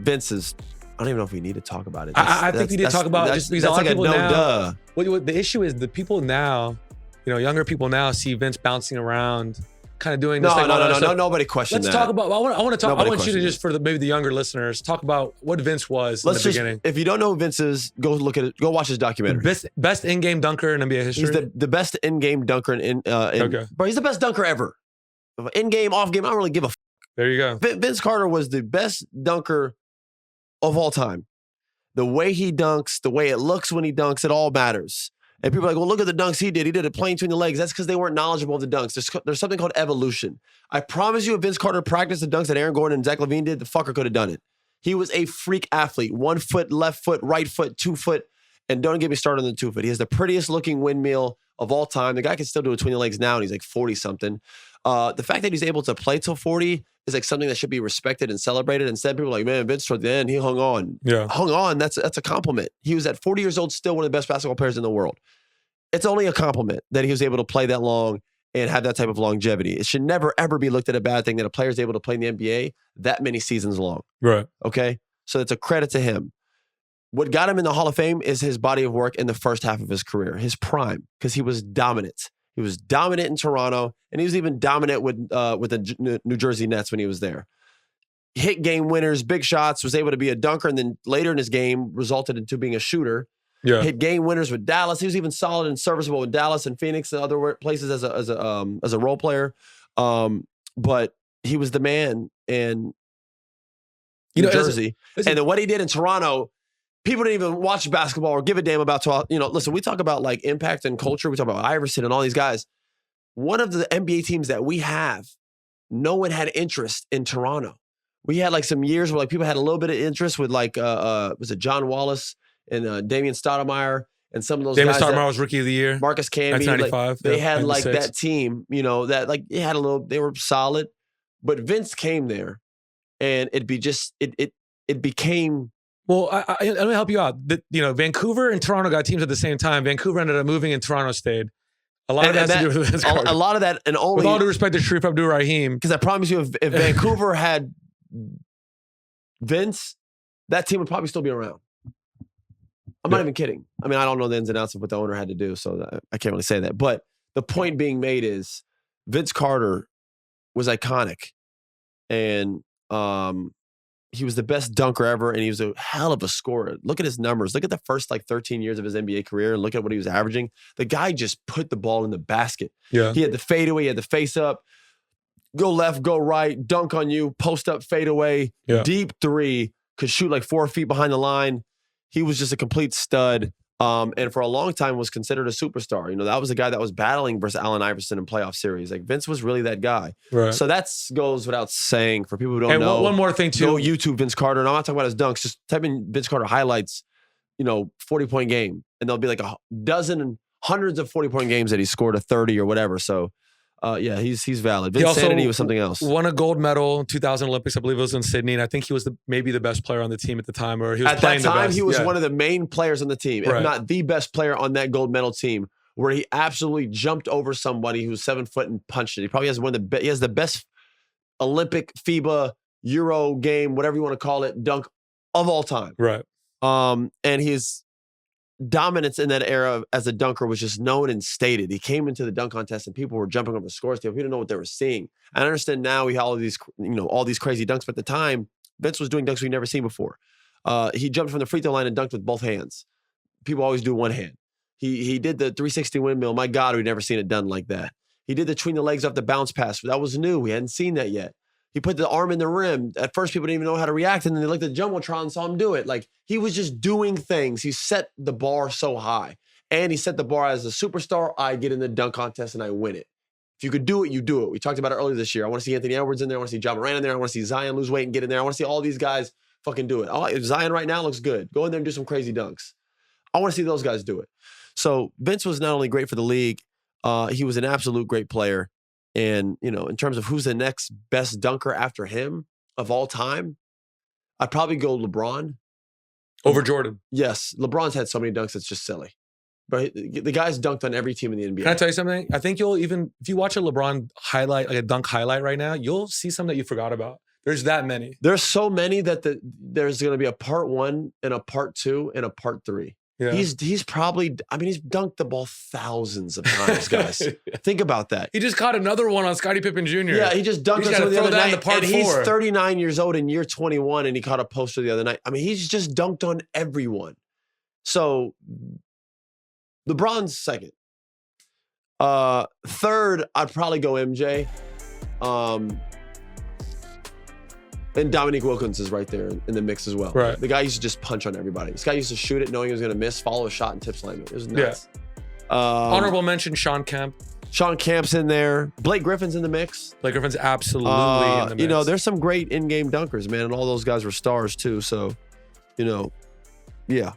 Vince is. I don't even know if we need to talk about it. I think we need to talk about it just because a lot of people now. What the issue is, the people now, younger people now see Vince bouncing around, kind of doing this. No, nobody questioned that. Let's talk about. I want to talk. I want you to just for maybe the younger listeners talk about what Vince was in the beginning. If you don't know who Vince is, go look at it. Go watch his documentary. Best in-game dunker in NBA history. He's the best in-game dunker Bro, he's the best dunker ever. In-game, off-game, I don't really give a. There you go. Vince Carter was the best dunker of all time. The way he dunks, the way it looks when he dunks, it all matters. And people are like, well, look at the dunks he did. He did it playing between the legs. That's because they weren't knowledgeable of the dunks. There's something called evolution. I promise you, if Vince Carter practiced the dunks that Aaron Gordon and Zach LaVine did, the fucker could have done it. He was a freak athlete. 1 foot, left foot, right foot, 2 foot. And don't get me started on the 2 foot. He has the prettiest looking windmill of all time. The guy can still do it between the legs now, and he's like 40-something. The fact that he's able to play till 40 is like something that should be respected and celebrated. Instead, people are like, man, Vince toward the end, he hung on. Yeah. Hung on, that's a compliment. He was at 40 years old, still one of the best basketball players in the world. It's only a compliment that he was able to play that long and have that type of longevity. It should never, ever be looked at a bad thing that a player is able to play in the NBA that many seasons long. Right. Okay? So it's a credit to him. What got him in the Hall of Fame is his body of work in the first half of his career, his prime, because he was dominant. He was dominant in Toronto, and he was even dominant with the New Jersey Nets when he was there. Hit game winners, big shots, was able to be a dunker, and then later in his game resulted into being a shooter. Yeah. Hit game winners with Dallas. He was even solid and serviceable with Dallas and Phoenix and other places as a role player. But he was the man in New Jersey. And then what he did in Toronto, people didn't even watch basketball or give a damn about, listen, we talk about like impact and culture. We talk about Iverson and all these guys. One of the NBA teams that we have, no one had interest in Toronto. We had like some years where like people had a little bit of interest with like, was it John Wallace and Damian Stoudemire and some of those Damian guys. Stoudemire was rookie of the year. Marcus Camby. 1995. Like, they had like that team, that like it had a little, they were solid. But Vince came there and it became. Well, let me help you out. Vancouver and Toronto got teams at the same time. Vancouver ended up moving and Toronto stayed. A lot of that has to do with Vince Carter. A lot of that, and only with all due respect to Sharif Abdul-Rahim. Because I promise you, if Vancouver had Vince, that team would probably still be around. I'm not even kidding. I mean, I don't know the ins and outs of what the owner had to do, so I can't really say that. But the point being made is Vince Carter was iconic, and he was the best dunker ever, and he was a hell of a scorer. Look at his numbers. Look at the first 13 years of his NBA career, and look at what he was averaging. The guy just put the ball in the basket. Yeah. He had the fadeaway, he had the face up, go left, go right, dunk on you, post up, fadeaway, deep three, could shoot like 4 feet behind the line. He was just a complete stud. And for a long time was considered a superstar. That was the guy that was battling versus Allen Iverson in playoff series. Like Vince was really that guy. Right. So that goes without saying for people who don't know. One more thing too. Go YouTube Vince Carter. And I'm not talking about his dunks. Just type in Vince Carter highlights, 40-point game. And there'll be like hundreds of 40-point games that he scored a 30 or whatever. So he's valid. Vince Sanity was something else. Won a gold medal in 2000 Olympics. I believe it was in Sydney. And I think he was maybe the best player on the team at the time. Or he was playing the best. At that time, he was one of the main players on the team, if not the best player on that gold medal team, where he absolutely jumped over somebody who's 7 foot and punched it. He probably has he has the best Olympic, FIBA, Euro game, whatever you want to call it, dunk of all time. Right. And his dominance in that era as a dunker was just known and stated. He came into the dunk contest and people were jumping over the scores table. We didn't know what they were seeing. I understand now we have all these crazy dunks, but at the time, Vince was doing dunks we'd never seen before. He jumped from the free throw line and dunked with both hands. People always do one hand. He did the 360 windmill. My God, we'd never seen it done like that. He did the between the legs off the bounce pass. That was new. We hadn't seen that yet. He put the arm in the rim. At first, people didn't even know how to react, and then they looked at the Jumbotron and saw him do it. Like, he was just doing things. He set the bar so high. And he set the bar as a superstar. I get in the dunk contest and I win it. If you could do it, you do it. We talked about it earlier this year. I want to see Anthony Edwards in there. I want to see John Moran in there. I want to see Zion lose weight and get in there. I want to see all these guys fucking do it. Zion right now looks good. Go in there and do some crazy dunks. I want to see those guys do it. So Vince was not only great for the league, he was an absolute great player. And, in terms of who's the next best dunker after him of all time, I'd probably go LeBron. Over Jordan. Yes. LeBron's had so many dunks, it's just silly. But the guy's dunked on every team in the NBA. Can I tell you something? I think if you watch a LeBron highlight, like a dunk highlight right now, you'll see something that you forgot about. There's that many. There's so many that there's going to be a part 1 and a part 2 and a part 3. Yeah. He's probably, I mean, he's dunked the ball thousands of times, guys. Think about that. He just caught another one on Scottie Pippen Jr. Yeah, he just dunked it the other night. And he's 39 years old in year 21, and he caught a poster the other night. I mean, he's just dunked on everyone. So LeBron's second. Third, I'd probably go MJ. And Dominique Wilkins is right there in the mix as well. Right. The guy used to just punch on everybody. This guy used to shoot it knowing he was going to miss, follow a shot, and tip slam it. It was nuts. Yeah. Honorable mention, Sean Kemp. Sean Kemp's in there. Blake Griffin's in the mix. Blake Griffin's absolutely in the mix. You know, there's some great in-game dunkers, man, and all those guys were stars too. So, you know, yeah.